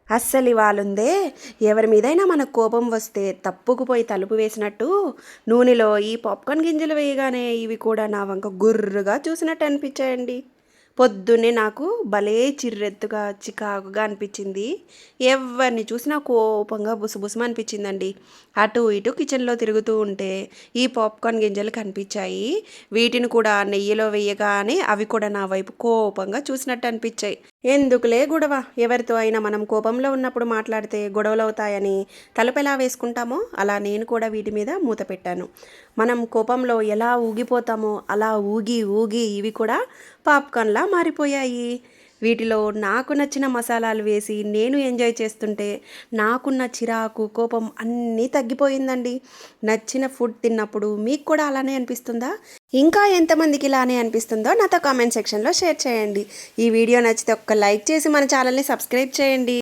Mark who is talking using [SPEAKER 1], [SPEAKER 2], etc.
[SPEAKER 1] అస్సలు ఇవాళుందే ఎవరి మీదైనా మనకు కోపం వస్తే తప్పుకుపోయి తలుపు వేసినట్టు నూనెలో ఈ పాప్కార్న్ గింజలు వేయగానే ఇవి కూడా నా వంక గుర్రుగా చూసినట్టు అనిపించాయండి. పొద్దున్నే నాకు భలే చిర్రెత్తుగా చికాకుగా అనిపించింది. ఎవరిని చూసినా కోపంగా బుసబుసమ అనిపించిందండి. అటు ఇటు కిచెన్లో తిరుగుతూ ఉంటే ఈ పాప్కార్న్ గింజలు కనిపించాయి. వీటిని కూడా నెయ్యిలో వేయగానే అవి కూడా నా వైపు కోపంగా చూసినట్టు అనిపించాయి. ఎందుకులే గొడవ, ఎవరితో అయినా మనం కోపంలో ఉన్నప్పుడు మాట్లాడితే గొడవలవుతాయని తలుపెలా వేసుకుంటామో అలా నేను కూడా వీటి మీద మూత పెట్టాను. మనం కోపంలో ఎలా ఊగిపోతామో అలా ఊగి ఊగి ఇవి కూడా పాప్కార్న్లా మారిపోయాయి. వీటిలో నాకు నచ్చిన మసాలాలు వేసి నేను ఎంజాయ్ చేస్తుంటే నాకున్న చిరాకు కోపం అన్నీ తగ్గిపోయిందండి. నచ్చిన ఫుడ్ తిన్నప్పుడు మీకు కూడా అలానే అనిపిస్తుందా? ఇంకా ఎంతమందికి ఇలానే అనిపిస్తుందో నాతో కామెంట్ సెక్షన్లో షేర్ చేయండి. ఈ వీడియో నచ్చితే ఒక్క లైక్ చేసి మన ఛానల్ని సబ్స్క్రైబ్ చేయండి.